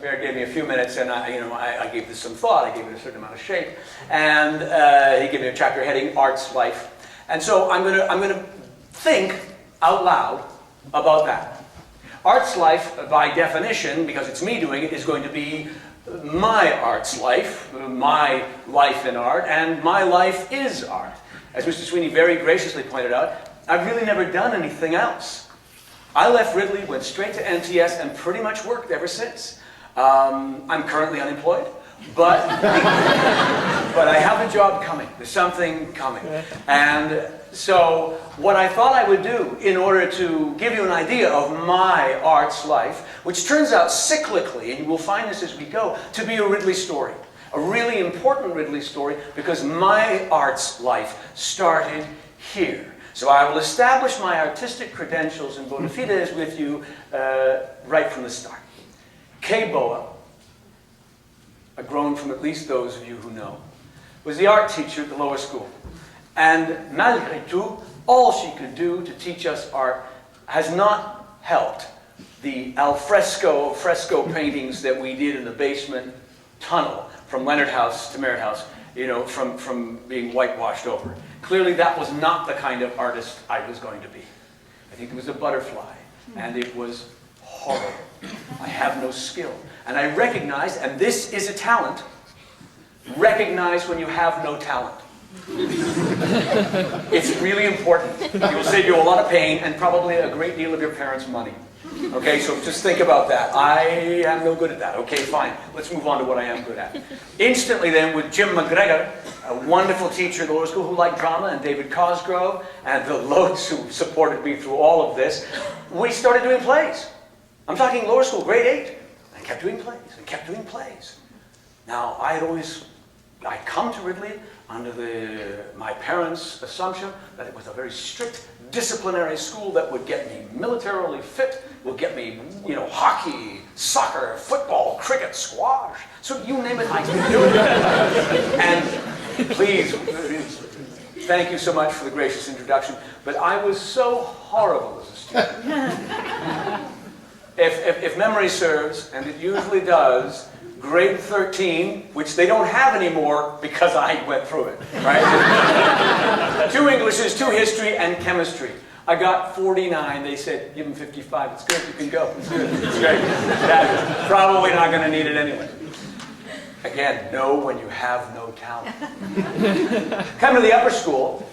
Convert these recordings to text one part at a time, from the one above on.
Feore gave me a few minutes, and I gave this some thought. I gave it a certain amount of shape, and he gave me a chapter heading Art's Life. And so I'm gonna think out loud about that. Art's life, by definition, because it's me doing it, is going to be my art's life, my life in art, and my life is art. As Mr. Sweeney very graciously pointed out, I've really never done anything else. I left Ridley, went straight to MTS, and pretty much worked ever since. I'm currently unemployed, but I have a job coming. There's something coming. And so what I thought I would do in order to give you an idea of my art's life, which turns out cyclically, and you will find this as we go, to be a Ridley story. A really important Ridley story, because my art's life started here. So I will establish my artistic credentials and bona fides with you right from the start. Kay Boa, a groan from at least those of you who know, was the art teacher at the lower school. And malgré tout, all she could do to teach us art has not helped the fresco paintings that we did in the basement tunnel from Leonard House to Merritt House, from being whitewashed over. Clearly that was not the kind of artist I was going to be. I think it was a butterfly, and it was horrible. I have no skill. And I recognized, and this is a talent, recognize when you have no talent. It's really important. It will save you a lot of pain and probably a great deal of your parents' money. Okay, so just think about that. I am no good at that. Okay, fine. Let's move on to what I am good at. Instantly then, with Jim McGregor, a wonderful teacher at the lower school who liked drama, and David Cosgrove, and the Lodes who supported me through all of this, we started doing plays. I'm talking lower school, grade 8. I kept doing plays and kept doing plays. Now, I'd come to Ridley under my parents' assumption that it was a very strict disciplinary school that would get me militarily fit, would get me, hockey, soccer, football, cricket, squash. So you name it, I can do it. And please, thank you so much for the gracious introduction, but I was so horrible as a student. If memory serves, and it usually does, grade 13, which they don't have anymore because I went through it, right? 2 Englishes, 2 history, and chemistry. I got 49. They said, give him 55. It's good. You can go. It's good. It's great. That's probably not going to need it anyway. Again, know when you have no talent. Come to the upper school.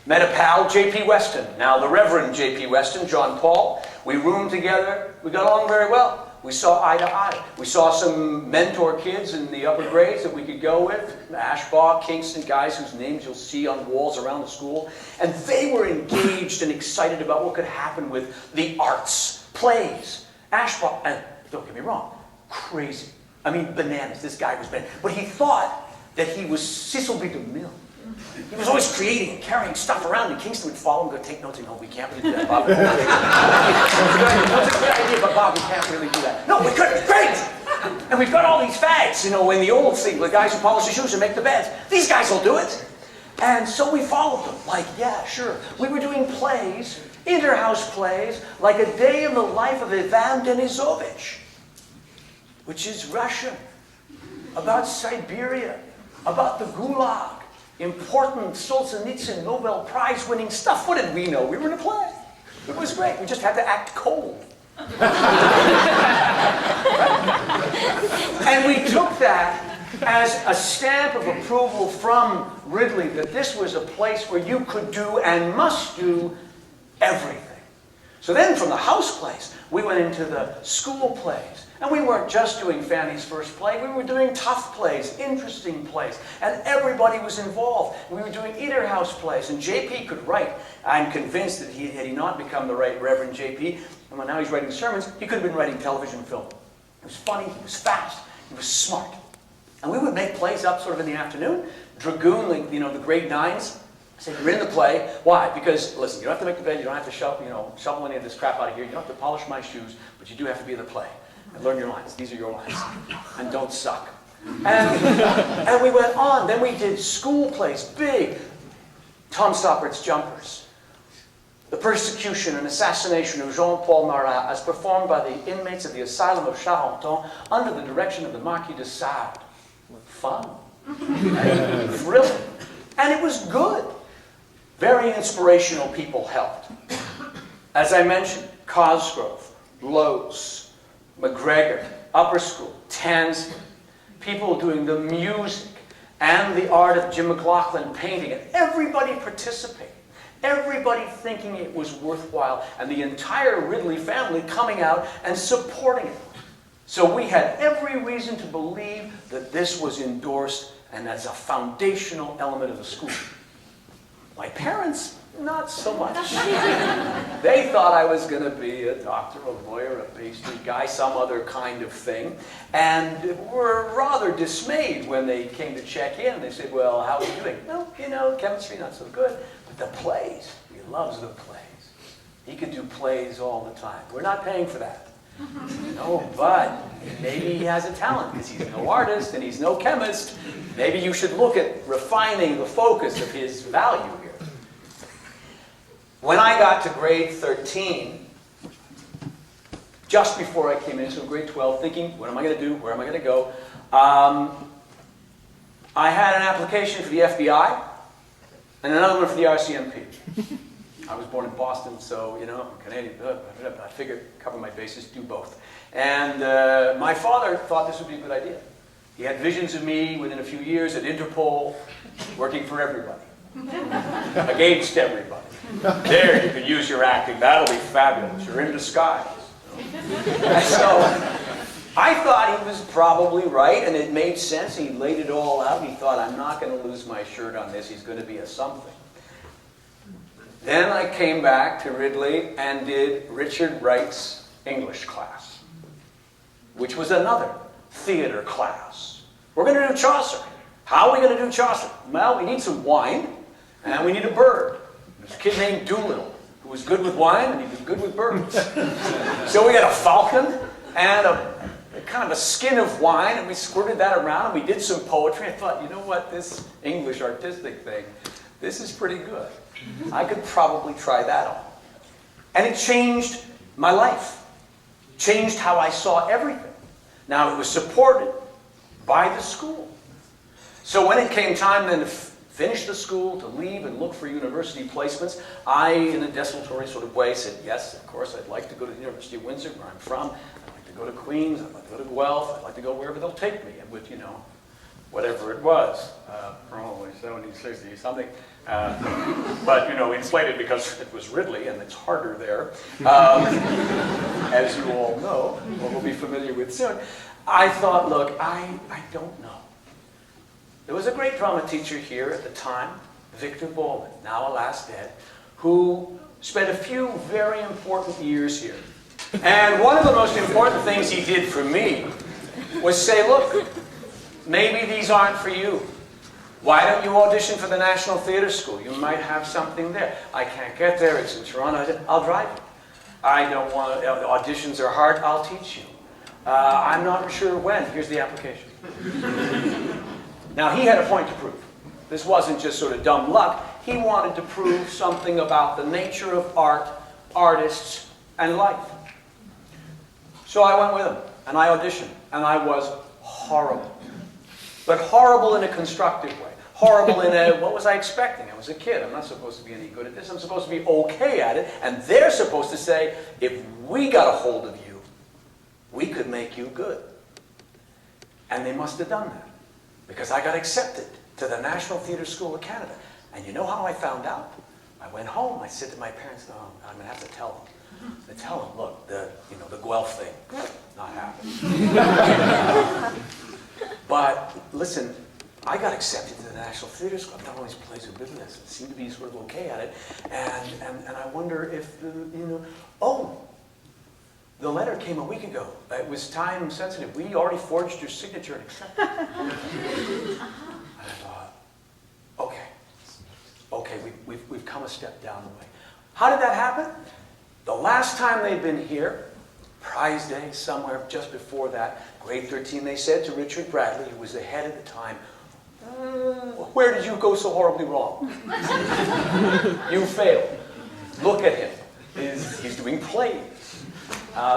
Met a pal, J.P. Weston. Now, the Reverend J.P. Weston, John Paul. We roomed together. We got along very well. We saw eye to eye. We saw some mentor kids in the upper grades that we could go with. Ashbaugh, Kingston, guys whose names you'll see on walls around the school. And they were engaged and excited about what could happen with the arts, plays. Ashbaugh, and don't get me wrong, crazy. I mean, bananas. This guy was bananas. But he thought that he was Cecil B. DeMille. He was always creating and carrying stuff around, and Kingston would follow him and go, take notes, and no, we can't really do that, Bob. That's a good idea, but Bob, we can't really do that. No, we could, it's great! And we've got all these fags, in the old thing, the guys who polish the shoes and make the beds. These guys will do it. And so we followed them, like, yeah, sure. We were doing plays, inter-house plays, like A Day in the Life of Ivan Denisovich, which is Russian, about Siberia, about the Gulag. Important Solzhenitsyn Nobel Prize winning stuff. What did we know? We were in a play. It was great. We just had to act cold. And we took that as a stamp of approval from Ridley that this was a place where you could do and must do everything. So then from the house plays, we went into the school plays. And we weren't just doing Fanny's first play, we were doing tough plays, interesting plays, and everybody was involved. We were doing eater house plays, and JP could write. I'm convinced that had he not become the right Reverend JP, and when now he's writing sermons, he could have been writing television film. He was funny, he was fast, he was smart. And we would make plays up sort of in the afternoon. Dragoon, the grade 9s, said, you're in the play. Why? Because, listen, you don't have to make the bed, you don't have to shovel any of this crap out of here, you don't have to polish my shoes, but you do have to be in the play. And learn your lines. These are your lines. And don't suck. And we went on. Then we did school plays, big. Tom Stoppert's Jumpers. The persecution and assassination of Jean-Paul Marat as performed by the inmates of the asylum of Charenton under the direction of the Marquis de Sade. Fun. Thrilling. And it was good. Very inspirational people helped. As I mentioned, Cosgrove, Lowes, McGregor, Upper School, Tansman, people doing the music and the art of Jim McLaughlin painting, and everybody participating. Everybody thinking it was worthwhile, and the entire Ridley family coming out and supporting it. So we had every reason to believe that this was endorsed and as a foundational element of the school. My parents, not so much. They thought I was going to be a doctor, a lawyer, a pastry guy, some other kind of thing, and were rather dismayed when they came to check in. They said, well, how are you doing? Well, you know, chemistry, not so good. The plays. He loves the plays. He could do plays all the time. We're not paying for that. No, but maybe he has a talent because he's no artist and he's no chemist. Maybe you should look at refining the focus of his value here. When I got to grade 13, just before I came into grade 12, thinking, what am I going to do? Where am I going to go? I had an application for the FBI. And another one for the RCMP. I was born in Boston, so, you know, I'm Canadian. I figured cover my bases, do both. And my father thought this would be a good idea. He had visions of me within a few years at Interpol, working for everybody. Against everybody. There, you can use your acting. That'll be fabulous. You're in disguise. And so I thought he was probably right, and it made sense. He laid it all out. He thought, I'm not going to lose my shirt on this. He's going to be a something. Then I came back to Ridley and did Richard Wright's English class, which was another theater class. We're going to do Chaucer. How are we going to do Chaucer? Well, we need some wine, and we need a bird. There's a kid named Doolittle who was good with wine, and he was good with birds. So we had a falcon and a kind of a skin of wine, and we squirted that around, and we did some poetry. I thought, you know what, this English artistic thing, this is pretty good. I could probably try that on. And it changed my life. Changed how I saw everything. Now, it was supported by the school. So when it came time then to finish the school, to leave and look for university placements, I, in a desultory sort of way, said, yes, of course, I'd like to go to the University of Windsor, where I'm from. Go to Queens, I'd like to go to Guelph, I'd like to go wherever they'll take me, and with, you know, whatever it was, probably 70, 60, something. But, you know, inflated because it was Ridley, and it's harder there. As you all know, or will be familiar with soon. I thought, look, I don't know. There was a great drama teacher here at the time, Victor Bowman, now alas dead, who spent a few very important years here. And one of the most important things he did for me was say, look, maybe these aren't for you. Why don't you audition for the National Theatre School? You might have something there. I can't get there, it's in Toronto. I said, I'll drive you. I don't want to, auditions are hard, I'll teach you. I'm not sure when, here's the application. Now he had a point to prove. This wasn't just sort of dumb luck. He wanted to prove something about the nature of art, artists, and life. So I went with him, and I auditioned, and I was horrible. But horrible in a constructive way. Horrible in a, what was I expecting? I was a kid. I'm not supposed to be any good at this. I'm supposed to be okay at it. And they're supposed to say, if we got a hold of you, we could make you good. And they must have done that. Because I got accepted to the National Theatre School of Canada. And you know how I found out? I went home. I said to my parents, oh, I'm going to have to tell them. I tell them, look, the Guelph thing, not happening. But listen, I got accepted to the National Theatre School. I've done all these plays with business. I seem to be sort of okay at it. And I wonder if, oh, the letter came a week ago. It was time sensitive. We already forged your signature and accepted it. And I thought, okay, we've come a step down the way. How did that happen? The last time they'd been here, prize day, somewhere just before that, grade 13, they said to Richard Bradley, who was the head at the time, where did you go so horribly wrong? You failed. Look at him. He's doing plays.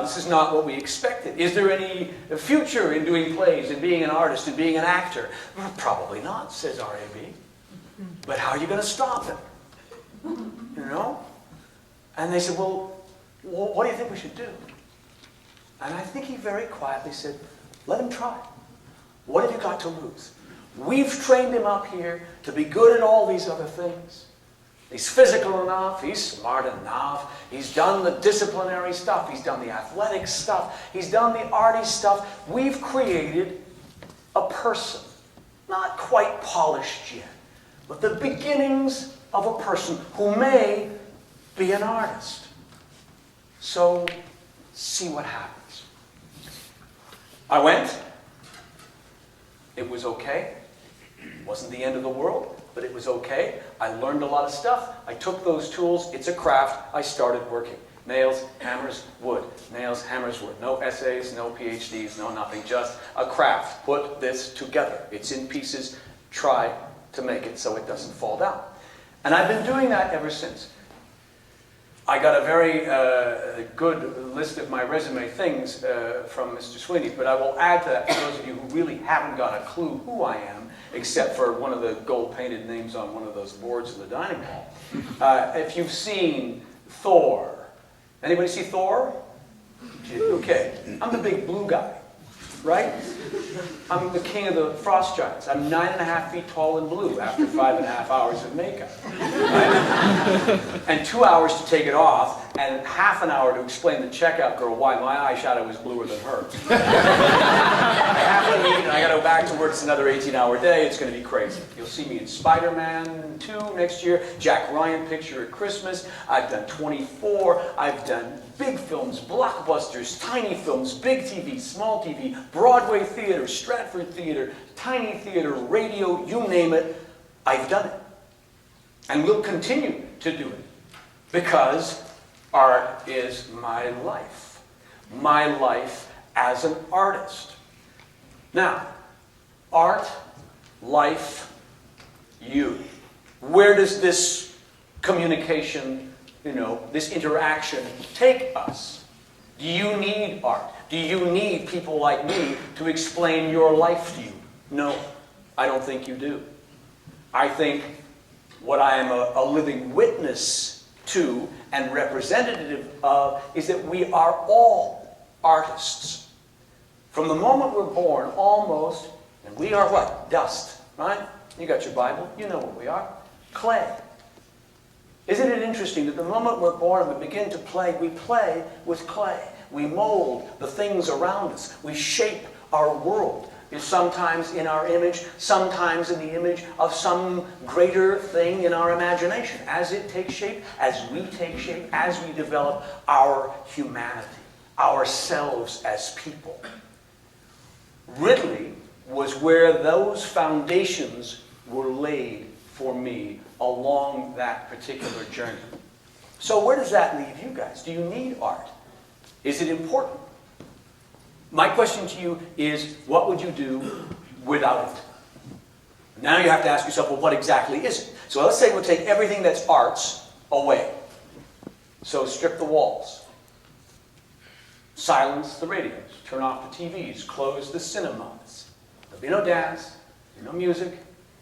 This is not what we expected. Is there any future in doing plays and being an artist and being an actor? Well, probably not, says R.A.B. But how are you going to stop him? You know? And they said, well, what do you think we should do? And I think he very quietly said, let him try. What have you got to lose? We've trained him up here to be good at all these other things. He's physical enough, he's smart enough, he's done the disciplinary stuff, he's done the athletic stuff, he's done the arty stuff. We've created a person, not quite polished yet, but the beginnings of a person who may be an artist. So, see what happens. I went. It was okay. It wasn't the end of the world, but it was okay. I learned a lot of stuff. I took those tools. It's a craft. I started working. Nails, hammers, wood. Nails, hammers, wood. No essays, no PhDs, no nothing. Just a craft. Put this together. It's in pieces. Try to make it so it doesn't fall down. And I've been doing that ever since. I got a very good list of my resume things from Mr. Sweeney, but I will add to that for those of you who really haven't got a clue who I am, except for one of the gold-painted names on one of those boards in the dining hall. If you've seen Thor, anybody see Thor? Okay, I'm the big blue guy, right? I'm the king of the frost giants. I'm 9.5 feet tall and blue after 5.5 hours of makeup. Right? And 2 hours to take it off, and half an hour to explain to the checkout girl why my eyeshadow is bluer than hers. I have to leave, and I got to go back to work. It's another 18-hour day. It's going to be crazy. You'll see me in Spider-Man 2 next year, Jack Ryan picture at Christmas. I've done 24. I've done big films, blockbusters, tiny films, big TV, small TV, Broadway theater, Stratford theater, tiny theater, radio, you name it. I've done it. And will continue to do it. Because art is my life. My life as an artist. Now, art, life, you. Where does this communication, this interaction take us? Do you need art? Do you need people like me to explain your life to you? No, I don't think you do. I think what I am a living witness to and representative of is that we are all artists. From the moment we're born, almost, and we are what? Dust, right? You got your Bible, you know what we are. Clay. Isn't it interesting that the moment we're born and we begin to play, we play with clay. We mold the things around us. We shape our world. It's sometimes in our image, sometimes in the image of some greater thing in our imagination. As it takes shape, as we take shape, as we develop our humanity, ourselves as people. Ridley was where those foundations were laid for me along that particular journey. So where does that leave you guys? Do you need art? Is it important? My question to you is, what would you do without it? Now you have to ask yourself, well, what exactly is it? So let's say we'll take everything that's arts away. So strip the walls. Silence the radios. Turn off the TVs. Close the cinemas. There'll be no dance, no music,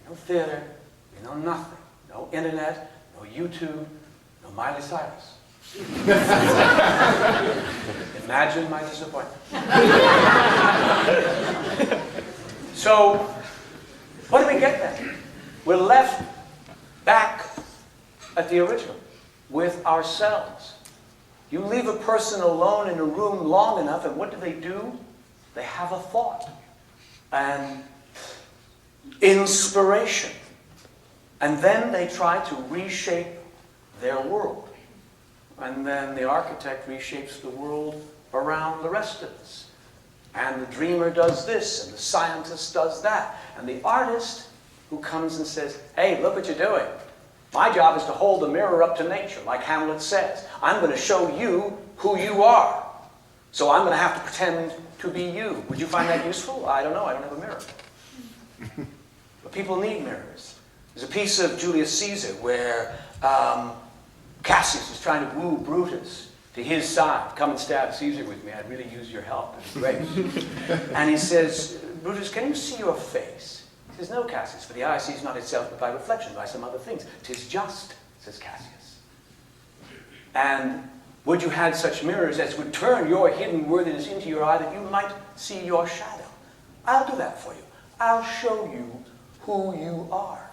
no theater, no nothing. No internet, no YouTube, no Miley Cyrus. Imagine my disappointment. So, what do we get then? We're left back at the original, with ourselves. You leave a person alone in a room long enough, and what do? They have a thought. And inspiration. And then they try to reshape their world. And then the architect reshapes the world around the rest of us. And the dreamer does this, and the scientist does that. And the artist who comes and says, hey, look what you're doing. My job is to hold the mirror up to nature, like Hamlet says. I'm going to show you who you are. So I'm going to have to pretend to be you. Would you find that useful? I don't know. I don't have a mirror. But people need mirrors. There's a piece of Julius Caesar where Cassius is trying to woo Brutus to his side. Come and stab Caesar with me. I'd really use your help. It'd be great. And he says, Brutus, can you see your face? He says, no, Cassius, for the eye sees not itself but by reflection, by some other things. 'Tis just, says Cassius. And would you had such mirrors as would turn your hidden worthiness into your eye that you might see your shadow? I'll do that for you. I'll show you who you are.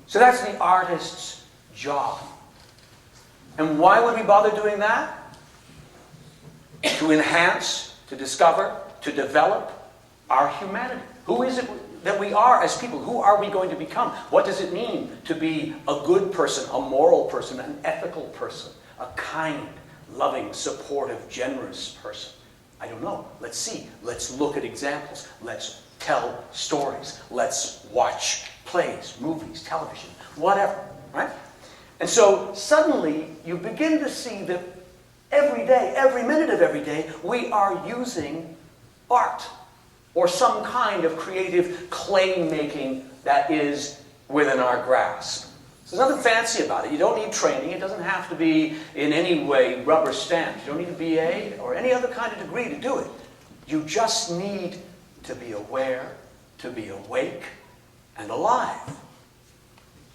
So that's the artist's job. And why would we bother doing that? To enhance, to discover, to develop our humanity. Who is it that we are as people? Who are we going to become? What does it mean to be a good person, a moral person, an ethical person, a kind, loving, supportive, generous person? I don't know. Let's see. Let's look at examples. Let's tell stories. Let's watch plays, movies, television, whatever, right? And so suddenly you begin to see that every day, every minute of every day, we are using art or some kind of creative claim making that is within our grasp. There's nothing fancy about it. You don't need training. It doesn't have to be in any way rubber stamped. You don't need a BA or any other kind of degree to do it. You just need to be aware, to be awake, and alive.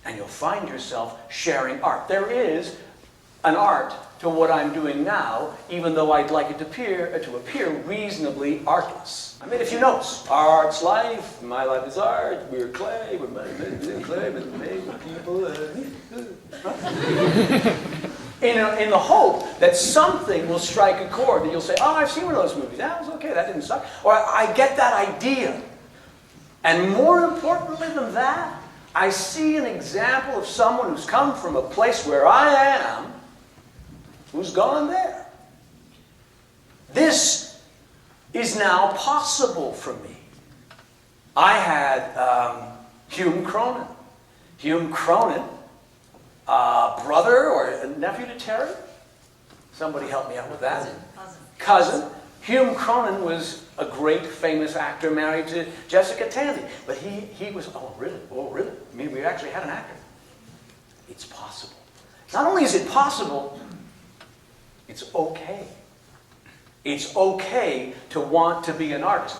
And you'll find yourself sharing art. There is an art to what I'm doing now, even though I'd like it to appear reasonably artless. I made a few notes. Art's life, my life is art, we're clay, we're made clay, but made people. In the hope that something will strike a chord, that you'll say, oh, I've seen one of those movies. That was okay, that didn't suck. Or I get that idea. And more importantly than that, I see an example of someone who's come from a place where I am, who's gone there. This is now possible for me. I had Hume Cronyn. Hume Cronyn, brother or nephew to Terry? Somebody help me out with that. Cousin. Hume Cronyn was a great, famous actor married to Jessica Tandy. But he was, oh really? I mean, we actually had an actor. It's possible. Not only is it possible, it's okay. It's okay to want to be an artist.